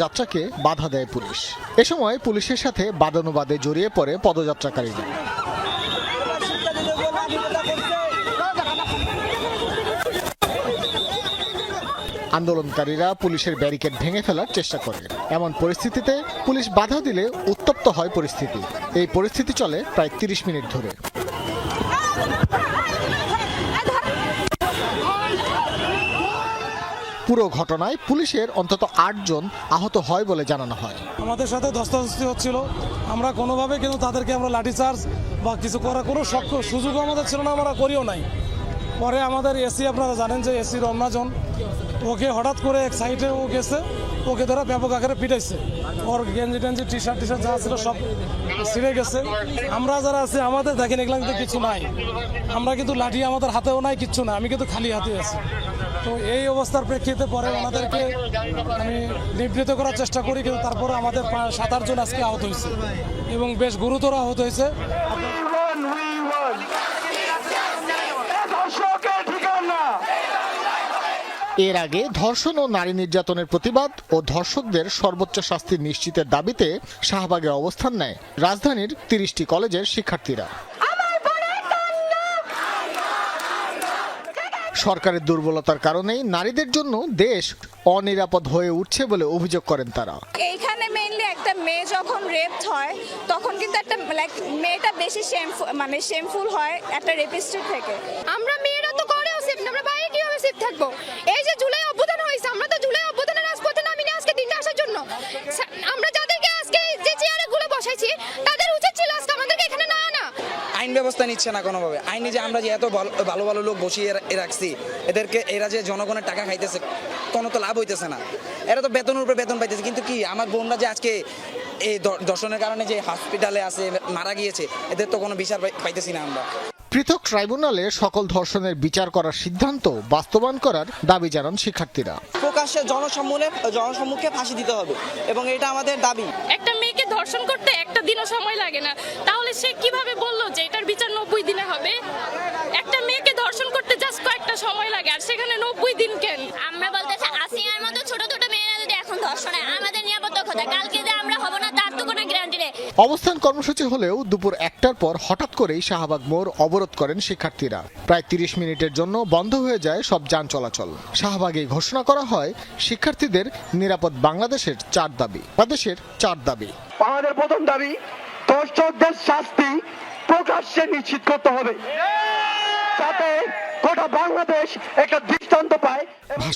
যাত্রাকে বাধা দেয় পুলিশ। এ সময় পুলিশের সাথে বাদানুবাদে জড়িয়ে পড়ে পদযাত্রাকারীরা। আন্দোলনকারীরা পুলিশের ব্যারিকেড ভেঙে ফেলার চেষ্টা করে। এমন পরিস্থিতিতে পুলিশ বাধা দিলে উত্তপ্ত হয় পরিস্থিতি। এই পরিস্থিতি চলে প্রায় 30 মিনিট ধরে। পুরো ঘটনায় পুলিশের অন্তত 8 জন আহত হয় বলে জানানো হয়। আমাদের সাথে ধস্তাধস্তি হচ্ছিল, আমরা কোনোভাবে কিন্তু তাদেরকে আমরা লাঠিচার্জ বা কিছু করার কোনো সুযোগও আমাদের ছিল না, আমরা করিও নাই। পরে আমাদের এসি, আপনারা জানেন যে এসি রমনাজন, ওকে হঠাৎ করে এক সাইডে ও গেছে, ওকে ধরে ব্যাপক আকারে পিটাইছে। ওর গেঞ্জি টেঞ্জি টি শার্ট যা ছিল সব ছিঁড়ে গেছে। আমরা যারা আছি আমাদের দেখেন এগুলো কিন্তু কিছু নাই, আমরা কিন্তু লাঠি আমাদের হাতেও নাই, কিচ্ছু না, আমি কিন্তু খালি হাতে আছি। তো এই অবস্থার প্রেক্ষিতে পরে ওনাদেরকে আমি নিবৃত করার চেষ্টা করি, কিন্তু তারপরে আমাদের 7-8 জন আজকে আহত হয়েছে এবং বেশ গুরুতর আহত হয়েছে। এর আগে ধর্ষণ ও নারী নির্যাতনের প্রতিবাদ ও ধর্ষকদের সর্বোচ্চ শাস্তি নিশ্চিতের দাবিতে শাহবাগে অবস্থান নেয় রাজধানীর 30টি কলেজের শিক্ষার্থীরা। সরকারের দুর্বলতার কারণেই নারীদের জন্য দেশ অনিরাপদ হয়ে উঠছে বলে অভিযোগ করেন তারা। এইখানে মেইনলি একটা মেয়ে যখন রেপড হয় তখন কিন্তু একটা মেয়েটা বেশি শেমফুল হয় একটা রেপিস্টের থেকে। আমরা মেয়েরা তো করেও সেফ না, আমরা বাইরে কিভাবে সেফ থাকবো? এই যে জুলাই অভ্যুত্থান হয়েছে, আমরা তো জুলাই অভ্যুত্থানের রাজপথে নামিনি আজকে দিনটা আসার জন্য। আমরা যাদেরকে আজকে যে চেয়ারে গুলো বসাইছি তাদের উচিত ছিল আজকে আমাদেরকে এখানে না আনা। আইন ব্যবস্থা নিচ্ছে না কোনোভাবে। আইনে যে আমরা যে এত ভালো ভালো লোক বসিয়ে রাখছি, এরা যে জনগণের টাকা খাইতেছে, কোনো তো লাভ হইতেছে না। এরা তো বেতনের উপরে বেতন পাইতেছে, কিন্তু কি আমার বোনরা যে আজকে এই ধর্ষণের কারণে যে হসপিটালে আছে, মারা গিয়েছে, এদের তো কোনো বিচার পাইতেছি না আমরা। পৃথক ট্রাইব্যুনালে সকল ধর্ষণের বিচার করার সিদ্ধান্ত বাস্তবায়ন করার দাবি জানান শিক্ষার্থীরা। প্রকাশ্যে জনসম্মুখে ফাঁসি দিতে হবে এবং এটা আমাদের দাবি। একটা মেয়েকে ধর্ষণ করতে একটা দিনও সময় লাগে না, তাহলে সে কিভাবে বললো যে এটার বিচার 90 দিনে হবে? একটা মেয়েকে ধর্ষণ করতে জাস্ট কয়েকটা সময় লাগে, আর সেখানে 90 দিন কেন? আমরা বলতেছি আসিয়ার মতো ছোট ছোট মেয়েরা যদি এখন ধর্ষণ হয়, আমাদের নিরাপত্তা কোথায়? কালকে যে আমরা হব না তার তো কোনো গ্যারান্টি নেই। অবস্থান কর্মসূচি হলেও দুপুর 1টার পর হঠাৎ করেই শাহবাগ মোড় অবরোধ করেন শিক্ষার্থীরা। প্রায় 30 মিনিটের জন্য বন্ধ হয়ে যায় সব যান চলাচল। শাহবাগে ঘোষণা করা হয় শিক্ষার্থীদের নিরাপদ বাংলাদেশের 4 দাবি। আমাদের প্রথম দাবি, ধর্ষকদের শাস্তি প্রকাশ্যে নিশ্চিত করতে হবে, যাতে গোটা বাংলাদেশ একটা দৃষ্টান্ত পায়।